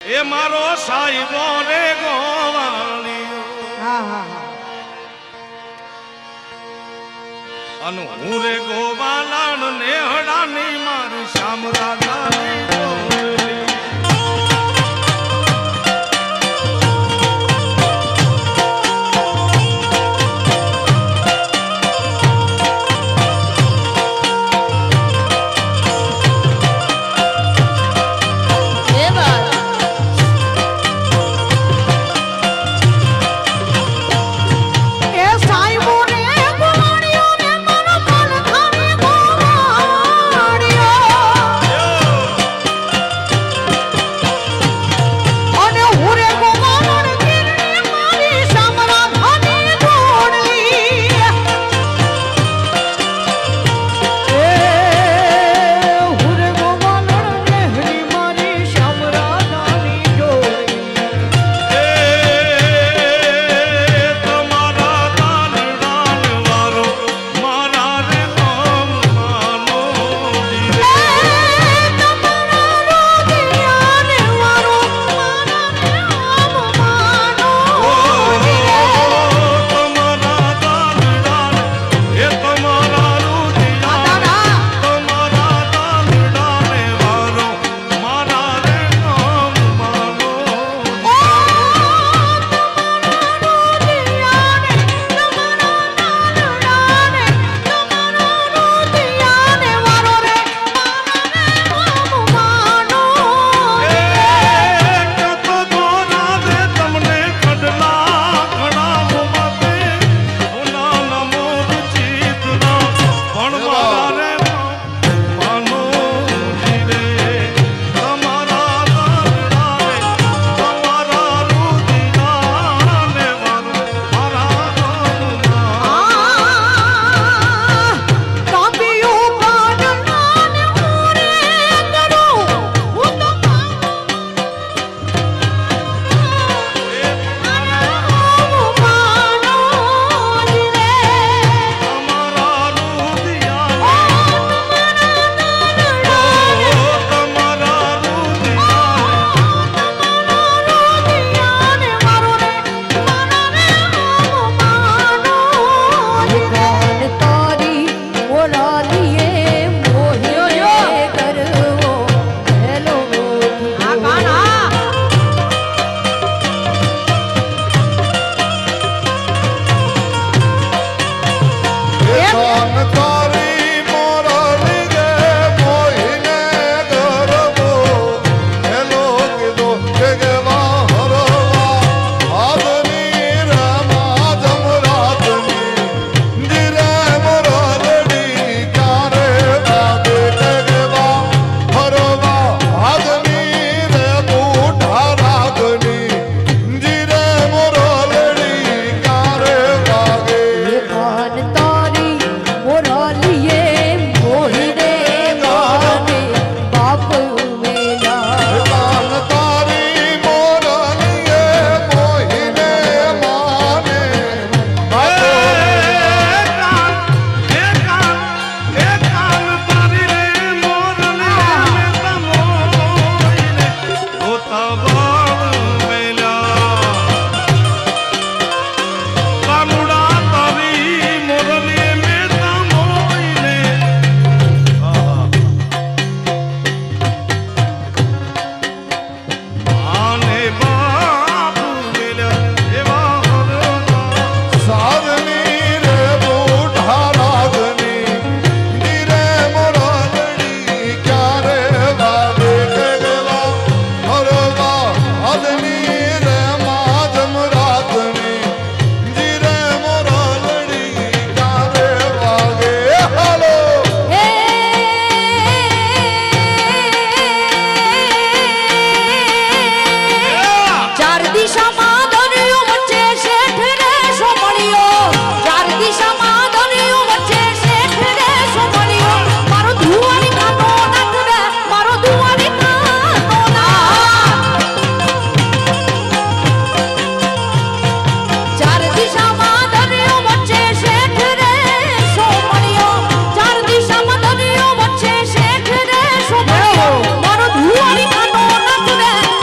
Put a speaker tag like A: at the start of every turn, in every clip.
A: એ મારો સાહેબો રે ગોવાળિયો અનુ હું રે ગોવાલાણ નેહડાની મારી શ્યામ રાજાની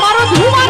B: મારો ધુવારી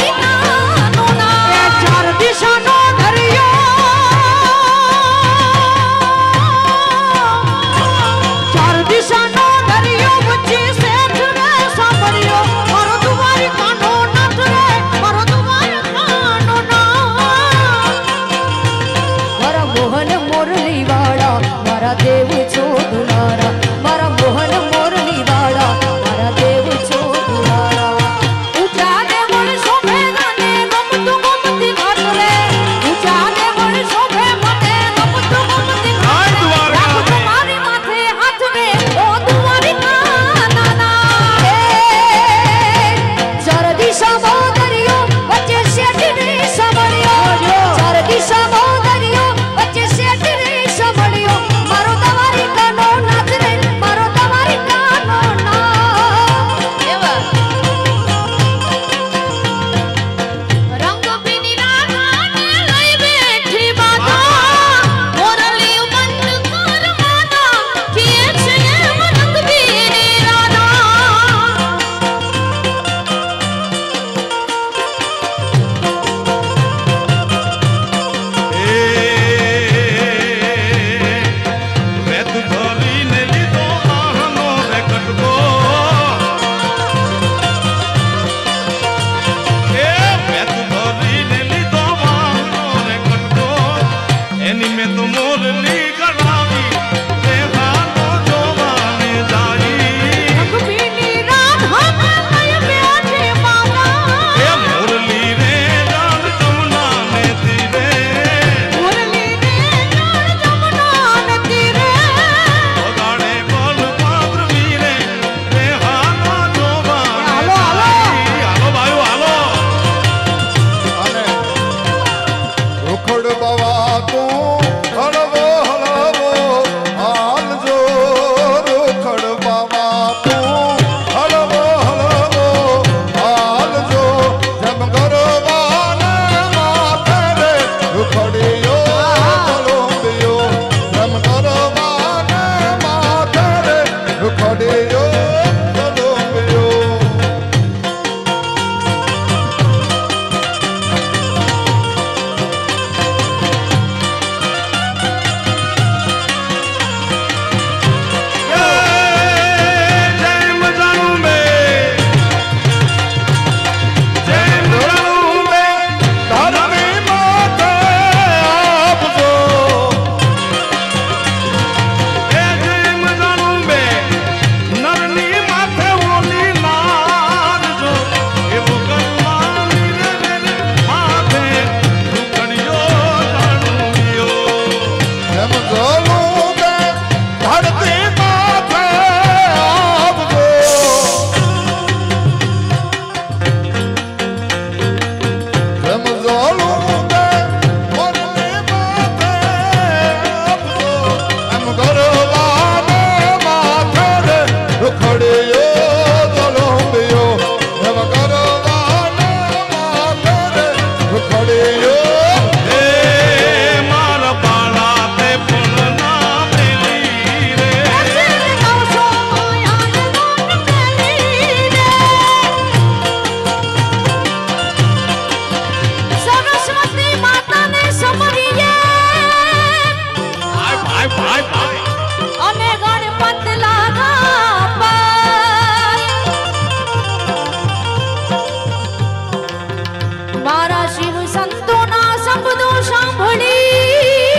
B: મારા શિવ સંતોના શબ્દો સાંભળી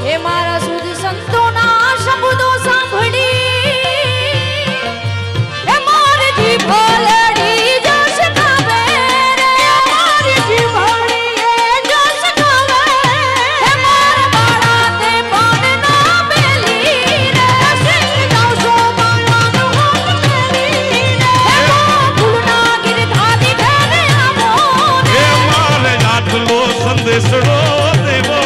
B: હે મારા શુદ્ધ સંતોના શબ્દો સાંભળી હે મારી જીભ લડી જશ ગાવે રે મારી જીભ લડી જશ ગાવે હે મારા બાળા તે પણ ના બેલી રે સિંહ ગાવશો બાળાનો હાથ મેલી રે હે ફૂલના ગિરધારી ઘરે આવો
A: હે મારે આટલો સંદેશડો દેવો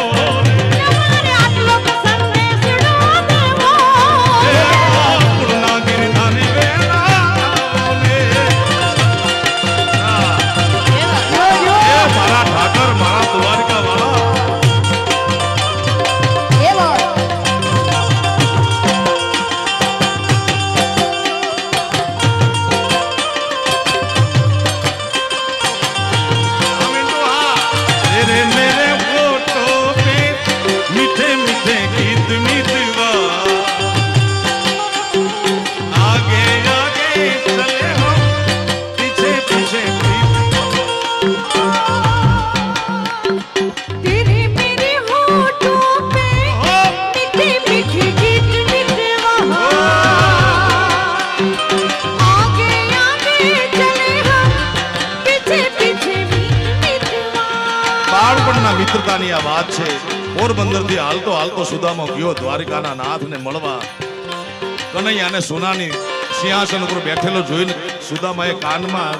A: મિત્રતાની આ વાત છે. પોરબંદર થી હાલતો હાલતો સુદામો ગયો દ્વારિકાના નાથને મળવા. કનૈયાને સોનાની સિંહાસન ઉપર બેઠેલો જોઈને સુદામાએ કાનમાં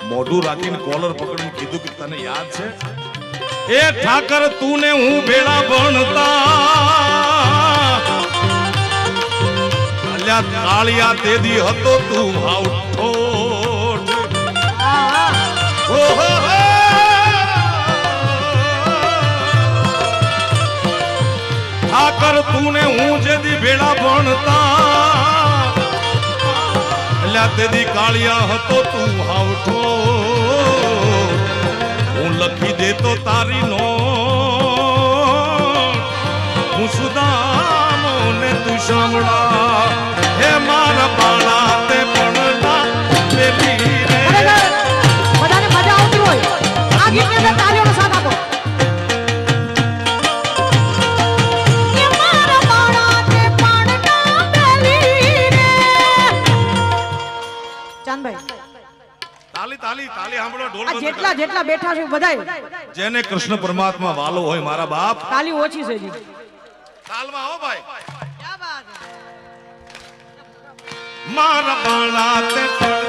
A: મોઢું રાખીને કોલર પકડીને કીધું કે તને યાદ છે એ ઠાકર તું ને હું ભેળા ભણતા અલ્યા કાળિયા તેદી હતો તું હાવ ઠોઠ ઓહો ઠાકર તું ને હું જેદી ભેળા ભણતા અલ્યા તેદી કાળિયા હતો તું હાવ ઠોઠ હું લખી દેતો તારી નોટ હું સુદામો ને તું સાંભળા હે મારા બાળા તે પણ ના પેલી રે
B: બધાને મજા આવતી હોય આ ગીતને તો તાળીઓનો સાથ આપો. હે મારા બાળા તે પણ ના પેલી રે ચાંદભાઈ
A: તાલી તાલી તાલી સાંભળો ઢોલ બંધ
B: જેટલા જેટલા બેઠા છે બધાય
A: જેને કૃષ્ણ પરમાત્મા વાલો હોય મારા બાપ
B: તાલી ઓછી છે જી
A: તાલમાં આવો ભાઈ
B: ક્યા બાત હે
A: મારા બાળા તે પણ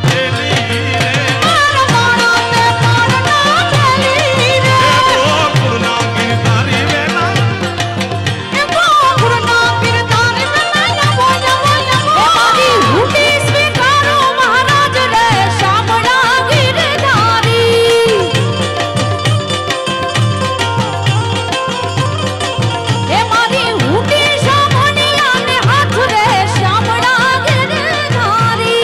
A: પેલી રે
B: મારા બાળા તે પણ ના પેલી રે
A: હે ગોકુળના ગિરધારી વેલા
B: હે ગોકુળના ગિરધારી વેલા બોલા બોલા હે મારી હુટી સ્વીકારો મહારાજ રે શામળા ગિરધારી હે મારી હુટી શામળિયા ને હાથ રે શામળા ગિરધારી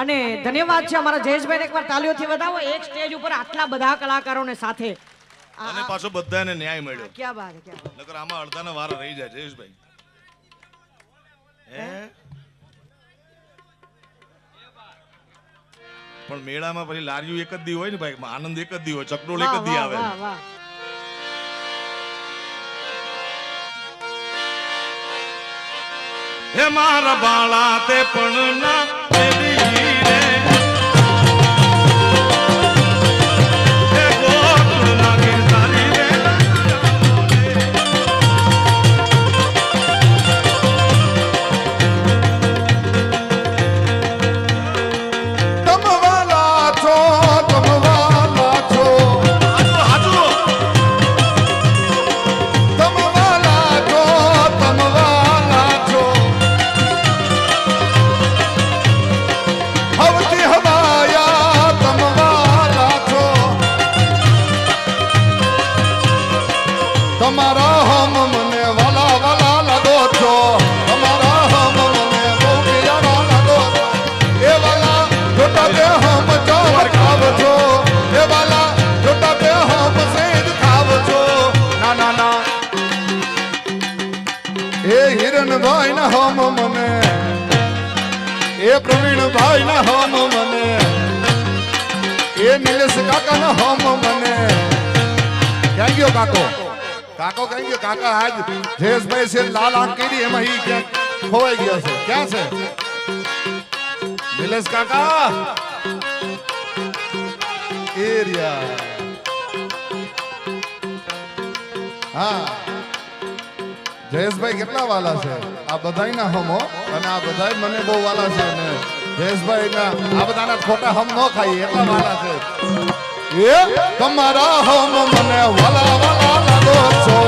B: અને ધન્યવાદ છે અમારા જયેશભાઈને એકવાર તાળીઓથી વધાવો. એક સ્ટેજ ઉપર આટલા બધા કલાકારોને સાથે
A: અને પાછો બધાને ન્યાય મળ્યો.
B: ક્યાં બાત હે, ક્યાં બાત.
A: નકર આમાં અડધાના વાર રહી જાય જયેશભાઈ હે પણ મેળામાં પછી લારીઓ એક જ દી હોય ને ભાઈ આનંદ એક જ દી હોય ચકડોળ એક જ દી આવે
B: વાહ વાહ
A: હે મારા બાળા તે પણ ના પેલી રે હે ગોકુળના ગિરધારી વેલા
C: તમારા હમ મને વાલા વાલા લાગો છો તમારા હમ મને બહુ પિયારા લાગો છો એ વાલા જોતા તે હમ ચોર ખાવ છો એ વાલા જોતા તે હમ સેજ ખાવ છો ના ના ના એ હિરણભાઈ ના હમ મને એ પ્રવીણભાઈ ના હમ મને એ નિલેશ કાકા ના હમ મને ક્યાં ગયો કાકો કાકો ક્યાં ગયો કાકા આજ જયેશભાઈ છે લાલ આંખ કરી એમાં ઈ ક્યાં ખોવાઈ ગયા છે ક્યાં છે નિલેશ કાકા એરિયા હા જયેશભાઈ કેટલા વાલા છે આ બધાય ના હમ હો અને આ બધાય મને બહુ વાલા છે ને જયેશભાઈ ના આ બધાના ખોટા હમ ન ખાઈ એટલા વાલા છે એ તમારા હમ મને વાલા વાલા લાગો છો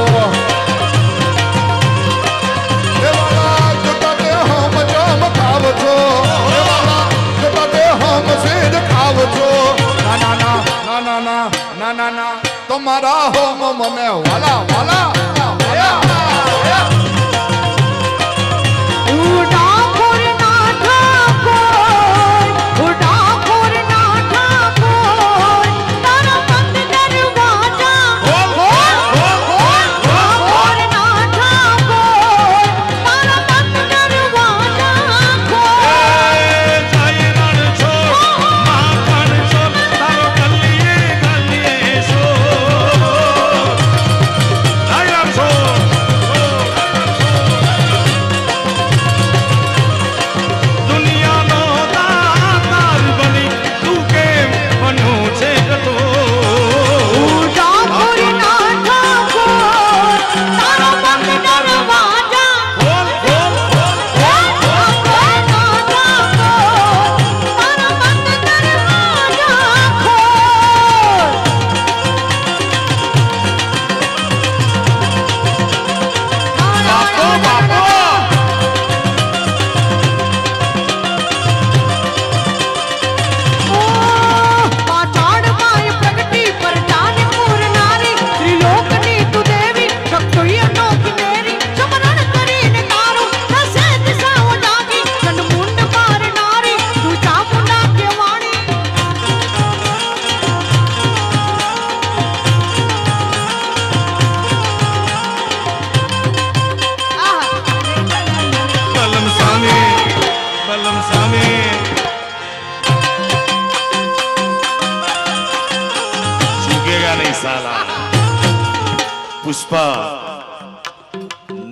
C: એ વાલા જોતા તે હમ જમ ખાવ છો એ વાલા જોતા તે હમ સેજ ખાવ છો ના ના ના ના ના ના ના ના ના તમારા હમ મને વાલા વાલા
A: पुष्पा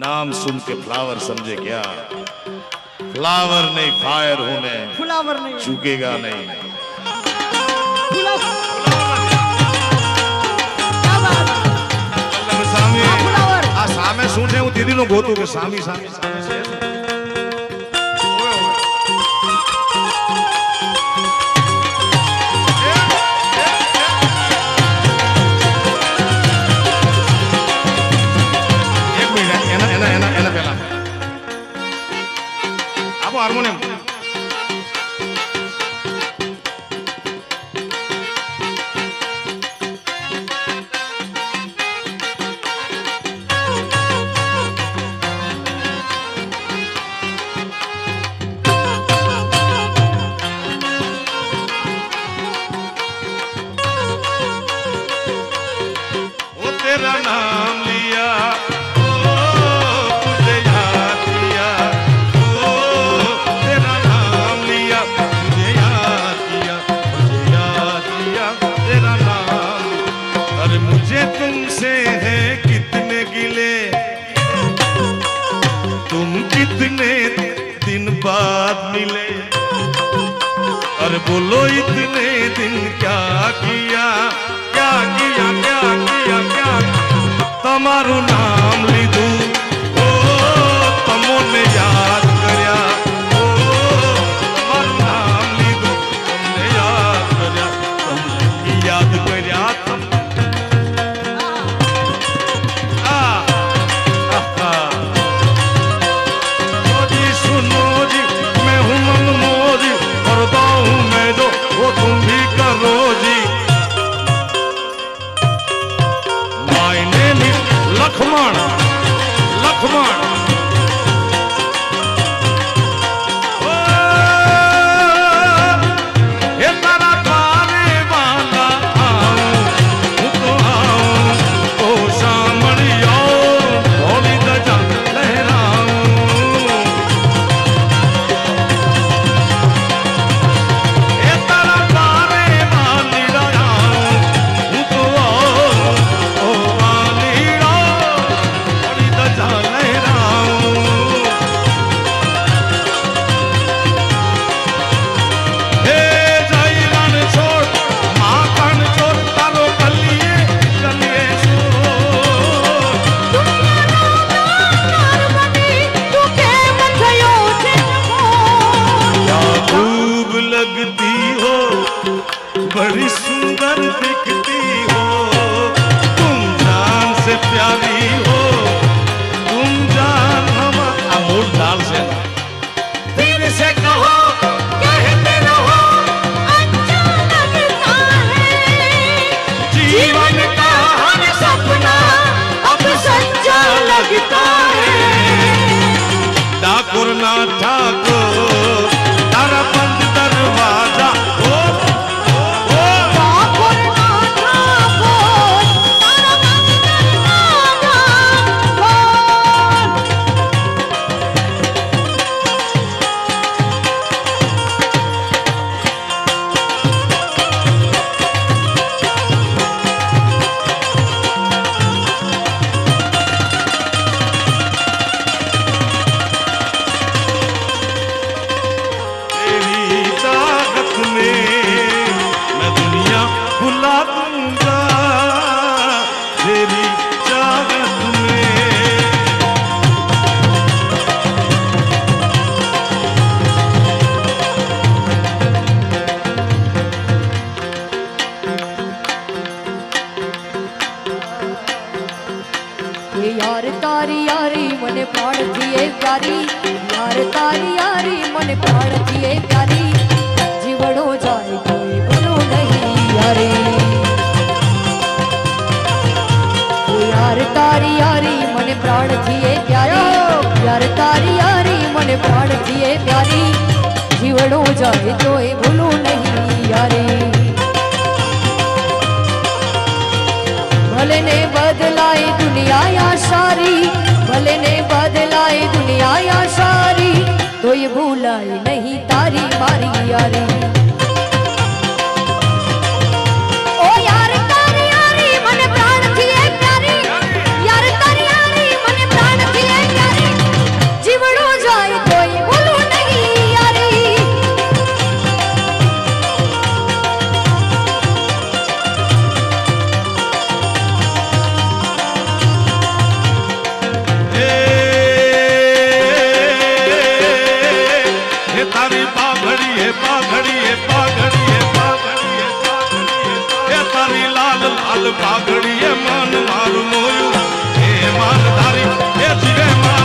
A: नाम सुन के फ्लावर समझे क्या फ्लावर नहीं फायर हूं मैं
B: ફુલાવર નહીં
A: चूकेगा नहीं સામે આ સામે શું છે હું દીદી નું ગોતું કે સામી સામે સામે છે हार्मोनियम वो तेरा नाम लिया तुमसे है कितने गिले तुम कितने दिन बाद मिले अरे बोलो इतने दिन क्या किया क्या किया क्या किया क्या तमारू नाम लीधु ओ तमोने याद कर्या ओ तमारू नाम लीधु तुमने याद कर्या तुमने याद कर्या तुम भी करो जी my name is Lucknow Lakhman Lakhman ઓ, હે તારા દ્વારે વાલા આવું, હું તો આવું, ઓ સાંભળ્યો ભોળી ધજા લહેરાવું. હે તારા દ્વારે વાલીડા આવું, હું તો આવું, ઓ વાલીડા ભોળી ધજા લહેરાવું. હે જય રણ છોડ માખણ ચોર તારો કલીએ કલીએ છોડ. क्या खूब लगती हो, बड़ी सुंदर दिखती हो, तुम जान से प्यारी हो, तुम जान हमारा मूल डाल से दिल से कहो कहते रहो, जीवन का हर सपना अब सच्चा लगता है. ठाकुर ना ठाकुर तारा बंद दरवाजा ओ, ओ, तेरी ताकत में मैं दुनिया भुला दूंगा, तेरी ताकत में.
B: यार तारी यारी मने प्राण थिए प्यारी, यार तारी यारी मने प्राण थिए प्यारी, जीवड़ो जाए कोई बोलो नहीं यारी. यार तारी यारी मने प्राण थिए प्यारी, यार तारी यारी मने प्राण थिए प्यारी, जीवड़ो जाए कोई बोलो नहीं यारी. भले ने बदलाए दुनिया या सारी, भले ने बदलाए दुनिया या सारी, तो ये भूलाए नहीं तारी मारी यारी. ओ यार तारी यारी मने प्राण थिए प्यारी, यार तारी यारी मने प्राण थिए प्यारी, जीवड़ो जाए तो ये भूलो नहीं यारी.
A: हे तारी पाघड़ी है पाघड़ी है पाघड़ी है पाघड़ी है पाघड़ी है, हे तारी लाल लाल पाघड़ी है मन मारू मोयू, हे मान धारी हे जीवे मान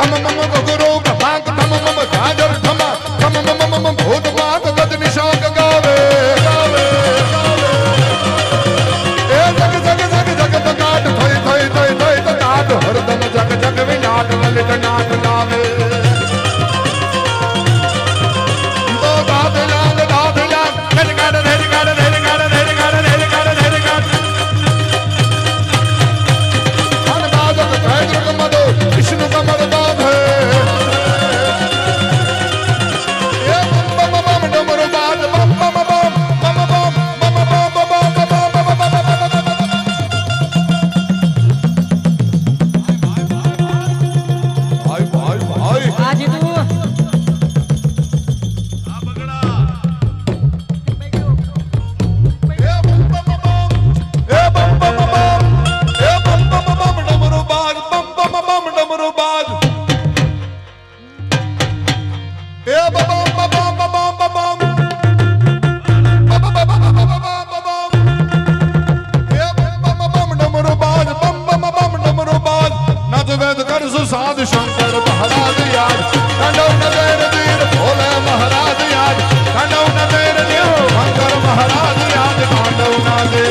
C: कम मम गुरु कपाक धम मम झाजर धमा कम मम मम भूत मात गद निशाक गावे ए जग जग जग जग तकाट थई थई थई थई तकाट हरदम जग जग विनाट ललित नाथ गावे तो दाद लाल धरि गाड़ धरि गाड़ धरि गाड़ धरि गाड़ धरि गाड़ धरि गाड़ अनबादक भैद्रक मदो विष्णु कमल बाध ये बम बम बम डमरू बाज बम बम बम बम बम बम बम बम भाई भाई भाई
B: आज तू
A: આ બગડા
C: ए बम बम बम ए बम बम बम ए बम बम बम डमरू बाज बम बम बम डमरू बाज ए बम बम बम बम बम बम ए बम बम डमरू बाज बम बम बम डमरू बाज नद वेद कर सुसाद शंकर महाराज याद कंडव नदेर वीर भोले महाराज याद कंडव नदेर देव शंकर महाराज याद कांडव नदे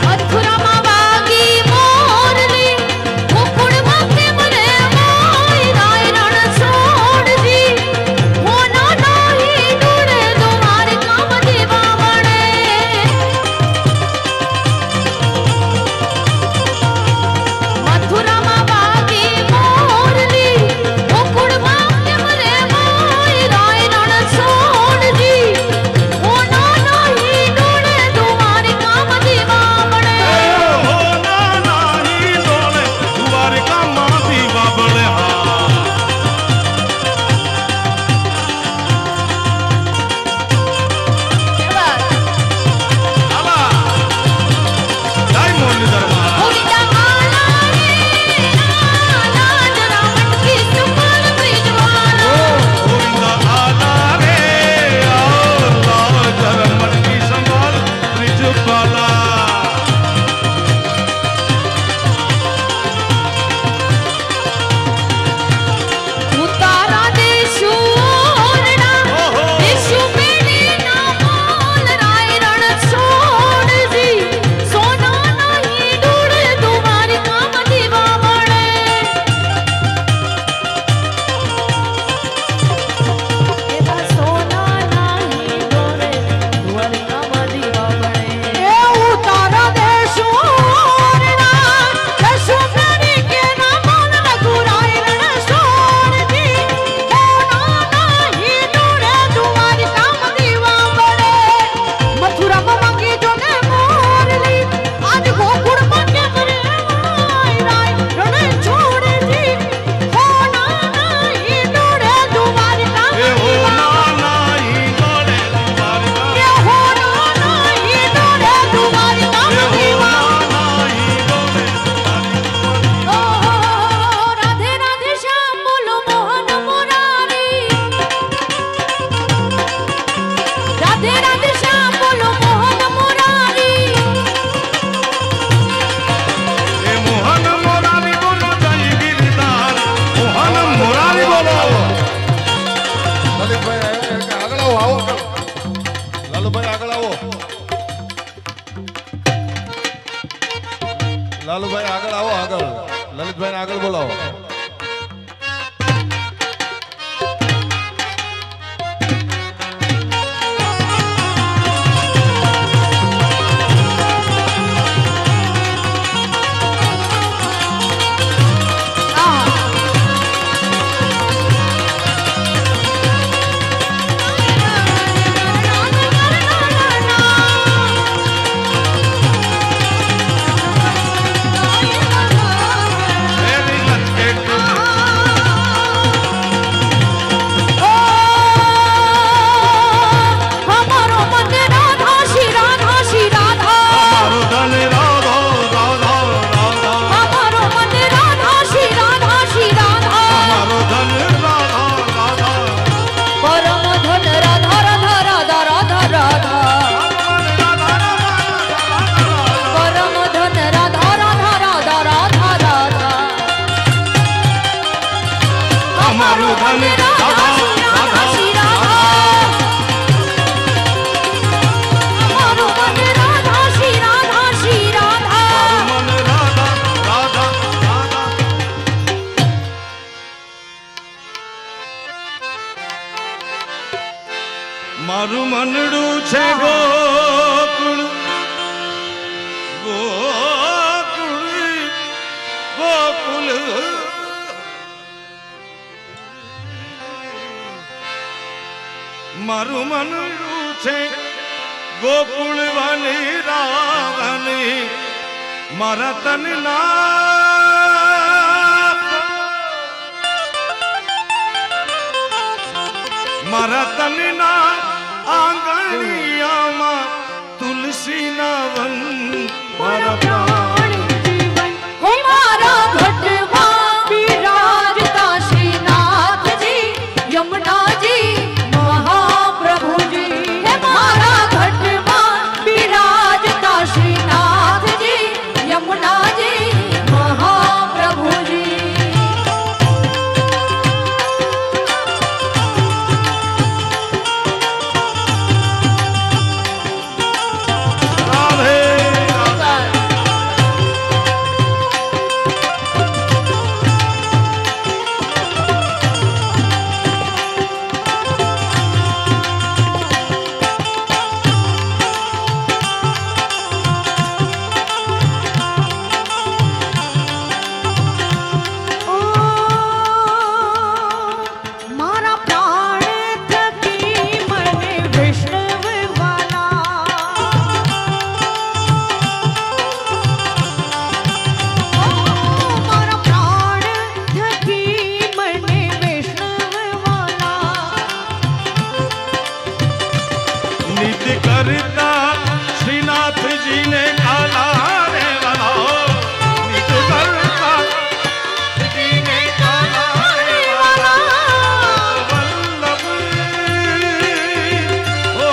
B: મથુરામાં વાગી મોરલી મુકુડમાં કેમરે મોય રાય રણ છોડજી મોના નહીં ડૂડે તમાર કામ દેવા વડે મથુરામાં વાગી મોરલી મુકુડમાં કેમરે મોય રાય રણ છોડજી મોના નહીં ડૂડે તમાર કામ દેવા વડે
A: હોના નાહી ડોલે દ્વારિકા માંથી બાબળે હા આલા જય મુરલીધરમાં
B: ગોવિંદા આલા રે આલા જરા મટકી સુપાલ બ્રિજવાના
A: ગોવિંદા આલા રે આલા જરા મટકી સંભાળ ત્રિજુપાલા
B: ઉતારા દેશુ ઓરડા દેશુ મેને ના બોલ રાય રણ છોડજી સોના નહીં ડૂડે તમારી કામ દેવા વડે એવા સોના નહીં ડૂડે તમારી કામ દેવા વડે એ ઉતારા દેશુ ઓરડા દેશુ મેને કે ના બોલ રઘુરાય રણ છોડજી સોના નહીં ડૂડે તમારી કામ દેવા વડે મથુરામાં માંગી જોને મોરલી આજ ગોકુળમાં કેમરે રાય રણ છોડજી સોના નહીં ડૂડે તમારી કામ
A: એ
B: દેવા
A: હોના નાહી ડોલે દ્વારિકા
B: એ હોના નહીં ડૂડે તમારી કામ
A: એ
B: દેવા
A: હોના નાહી ડોલે દ્વારિકા
B: ઓહો રાધે રાધે શ્યામ બોલો મોહન મુરારી રાધે રાધે શ્યામ બોલો મોહન મુરારી
A: એ મોહન મોરારી બોલો જય ગિરધાર મોહન મોરારી બોલો
C: લલિતભાઈ આગળ આવો આવો લાલુભાઈ આગળ આવો લાલુભાઈ આગળ આવો આગળ લલિતભાઈ આગળ બોલાવો
A: એની લચકે ગોકુળવાની રાવની મારા તનના મારા તનના આંગણિયામાં તુલસીના વન મારા પ્રાણ
B: જીવન હે મારા ઘટમાં બિરાજતા શ્રીનાથજી યમુનાજી મહાપ્રભુજી હે મારા ઘટમાં બિરાજતા શ્રીનાથજી યમુનાજી મહાપ્રભુજી
A: રાધે
B: મારા પ્રાણ થકી મને વૈષ્ણવ મારા પ્રાણ થકી મને વૈષ્ણવ
A: નિત કરતા શ્રીનાથજીને કાલા રે વાલા નિત કરતા શ્રીને કાલા રે વાલા વલ્લભ ઓ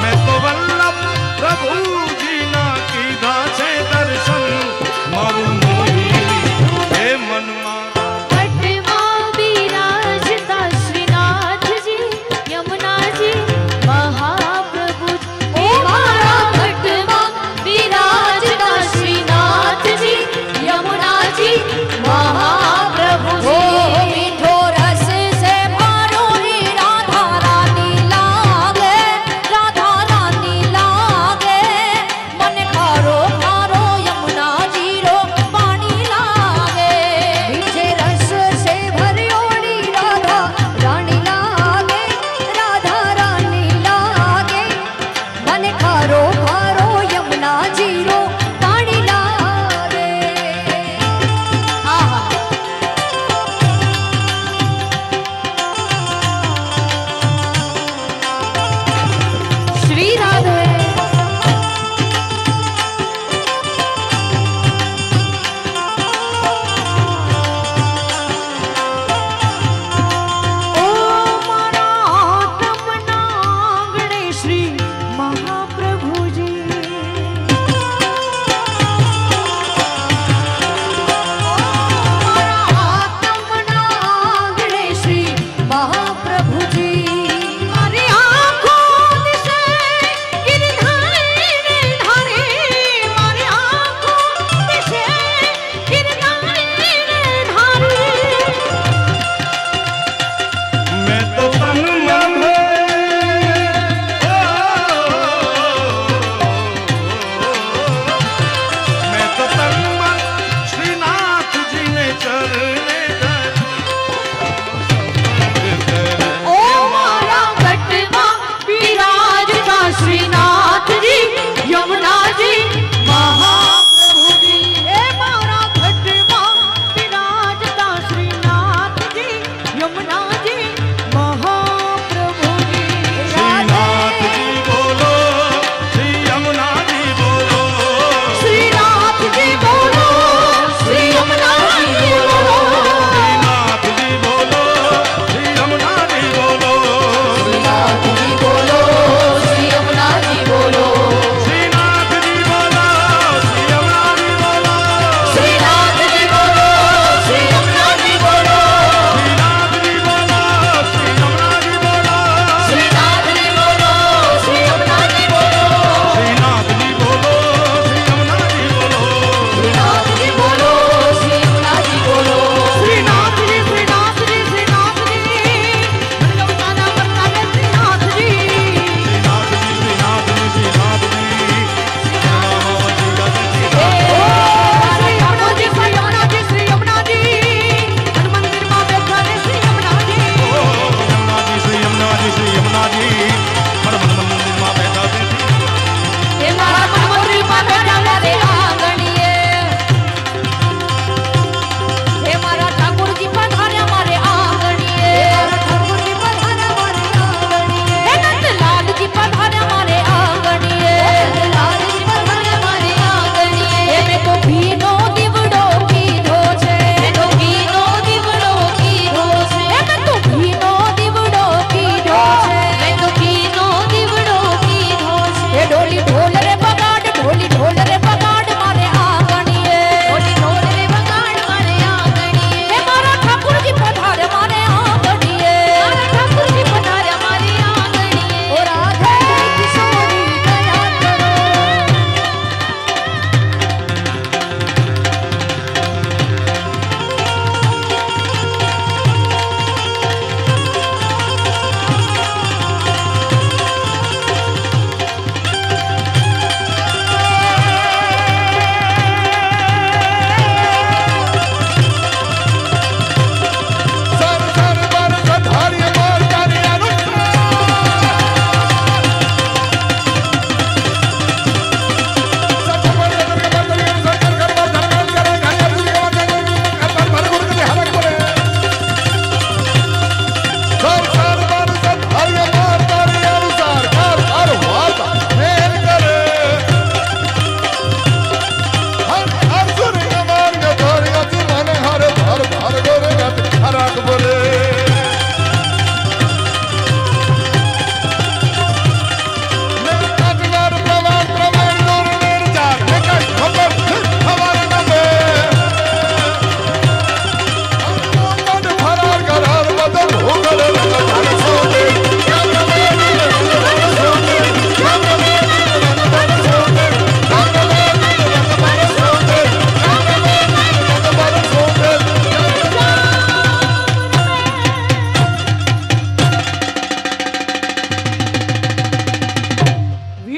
A: મેં તો વલ્લભ પ્રભુજીના કીધા છે દર્શન મારું મોહી હે મનમાં
B: ઘટમાં બિરાજતા શ્રીનાથજી યમુનાજી મહાપ્રભુજી હે મારા ઘટમાં બિરાજતા શ્રીનાથજી યમુનાજી મહાપ્રભુજી મીઠો રસ સે મારો રી રાધા રાની લાગે રાધા રાની લાગે મને ખારો ખારો યમુનાજી રો પાણી લાગે મીઠે રસ સે ભર્યોડી રાધા રાની લાગે રાધા રાની લાગે મને ખારો ખારો યમુનાજી રો પાણી લાગે આહા શ્રી રાધે ઓ મારા આત્મના આંગણે શ્રી મહાપ્રભુજી મારા આત્મના આંગણે શ્રી મહાપ્રભુજી મારી આંખો દિશે ગિરધારીને ધારે મારી આંખો દિશે ગિરધારીને ધારે
A: मैं तो तन मन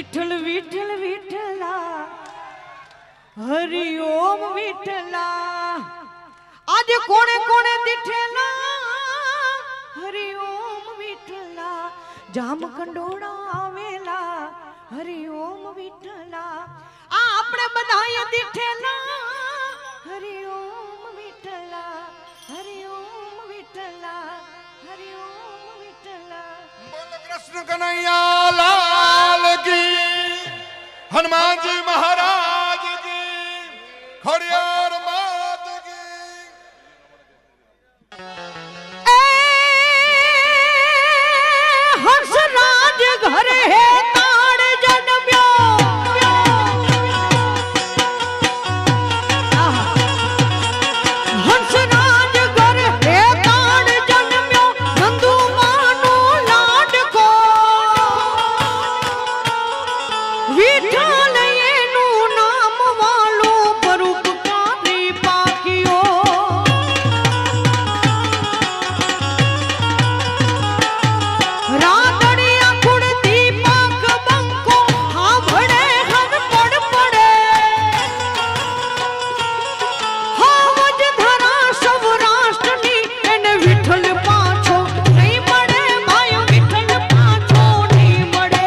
B: વિઠ્ઠલ વિઠ્ઠલ વિઠ્ઠલા હરિ ઓમ વિઠ્ઠલા આજે કોણે કોણે દીઠેલા હરિ ઓમ વિઠ્ઠલા જામ કંડોળા આવેલા હરિ ઓમ વિઠ્ઠલા આ આપણે બધાએ દીઠેલા હરિ ઓમ વિઠ્ઠલા હરિ ઓમ વિઠ્ઠલા હરિ ઓમ વિઠ્ઠલા
C: બોલ કૃષ્ણ કનૈયા લાલ કી હનુમાન જી મહારાજ કી ખોડિયાર માત કી
B: એ હંસરાજ ઘરે તાળ જન્મ્યો હંસરાજ ઘરે તાળ જન્મ્યો નંદુ માનો લાડકો વિઠ્ઠલ એનું નામ વાળું પરોપકારી પાક્યો રાતડિયા કુળતી પાક બંકો હાંભળે હરપડ પડે હાવજ ધરા સૌરાષ્ટ્રની એને વિઠ્ઠલ પાછો નહીં મળે ભાઈ વિઠ્ઠલ પાછો નહીં મળે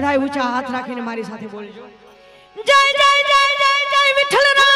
D: બધાય ઊંચા હાથ રાખીને મારી સાથે બોલજો.
B: જય જય જય જય જય વિઠ્ઠલ